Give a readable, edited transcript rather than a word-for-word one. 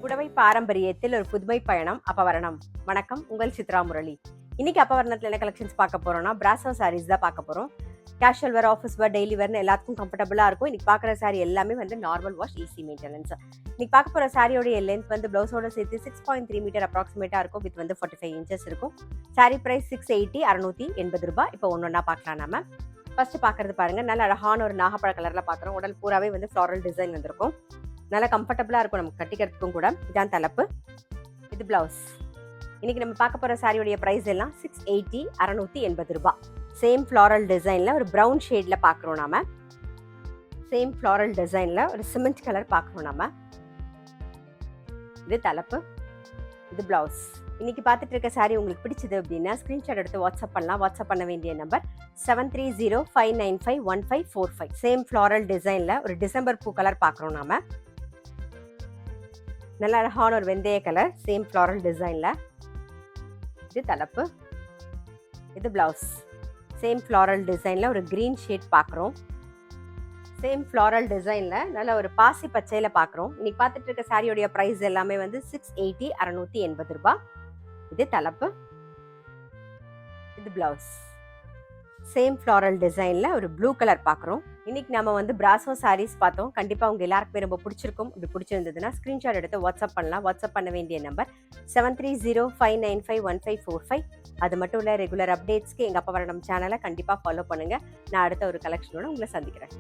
புடவை பாரம்பரியத்தில் ஒரு புதுமை பயணம் அப்பவரணம். வணக்கம், உங்கள் சித்ரா முரளி. இன்னைக்கு அப்பவரணத்தில் என்ன கலெக்ஷன்ஸ் பார்க்க போறோம்னா பிராசோ சாரீஸ் தான் பார்க்க போறோம். Casual wear, office wear, daily வேர்னு எல்லாத்துக்கும் கம்ஃபர்டபுளா இருக்கும். இன்னைக்கு பார்க்குற சாரி எல்லாமே வந்து நார்மல் வாஷ், ஈஸி மெயின்டெனன்ஸ். இன்னைக்கு பார்க்க போற சாரியோடைய லென்த் வந்து பிளவுஸோட சேர்த்து 6.3 மீட்டர் அப்ராக்சிமேட்டா இருக்கும். வித் வந்து 45 இன்ச்சஸ் இருக்கும். சாரி பிரைஸ் 680, 680 ரூபாய். இப்போ ஒன்னொன்னா பார்க்கலாம். நாம ஃபர்ஸ்ட் பார்க்கறது பாருங்க, நல்ல அழகான ஒரு நாகப்பழ கலர்ல பார்க்குறோம். உடல் பூராவே வந்து ஃப்ளாரல் டிசைன் வந்திருக்கும். நல்லா கம்ஃபர்டபுளா இருக்கும் நமக்கு கட்டிக்கிறதுக்கும் கூட. இதான் தலைப்பு, இது பிளவுஸ். இன்னைக்கு நம்ம பார்க்க போற சாரியோடைய பிரைஸ் எல்லாம் 680, 680 ரூபாய். சேம் ஃப்ளாரல் டிசைன்ல ஒரு ப்ரௌன் ஷேட்ல பார்க்குறோம் நாம. சேம் ஃப்ளாரல் டிசைன்ல ஒரு சிமெண்ட் கலர் பார்க்குறோம் நாம. இது தலைப்பு, இது பிளவுஸ். இன்னைக்கு பார்த்துட்டு இருக்க சாரி உங்களுக்கு பிடிச்சது அப்படின்னா ஸ்கிரீன்ஷாட் எடுத்து வாட்ஸ்அப் பண்ணலாம். வாட்ஸ்அப் பண்ண வேண்டிய நம்பர் 7305951545. சேம் ஃப்ளாரல் டிசைன்ல ஒரு டிசம்பர் பூ கலர் பார்க்குறோம் நாம. நல்ல அழகான ஒரு வெந்தய கலர், சேம் ஃப்ளாரல் டிசைன்ல. இது தலைப்பு, இது பிளவுஸ். சேம் ஃப்ளாரல் டிசைன்ல ஒரு கிரீன் ஷேட் பார்க்குறோம். சேம் ஃப்ளாரல் டிசைன்ல நல்ல ஒரு பாசி பச்சையில பார்க்குறோம். இன்னைக்கு பார்த்துட்டு இருக்க சாரியோடைய பிரைஸ் எல்லாமே வந்து 680, 680 ரூபாய். இது தலைப்பு, இது பிளவுஸ். சேம் ஃப்ளாரல் டிசைன்ல ஒரு ப்ளூ கலர் பார்க்குறோம். இன்னைக்கு நம்ம வந்து பிராசோ சாரீஸ் பார்த்தோம். கண்டிப்பா உங்க எல்லாருக்குமே ரொம்ப பிடிச்சிருக்கும். இப்படி பிடிச்சிருந்ததுன்னா ஸ்கிரீன்ஷாட் எடுத்து வாட்ஸ்அப் பண்ணலாம். வாட்ஸ்அப் பண்ண வேண்டிய நம்பர் 7305951545. அது மட்டும் இல்ல, ரெகுலர் அப்டேட்ஸ்க்கு எங்க அப்பவரணம் சேனலை கண்டிப்பா ஃபாலோ பண்ணுங்க. நான் அடுத்த ஒரு கலெக்ஷனோட உங்களை சந்திக்கிறேன்.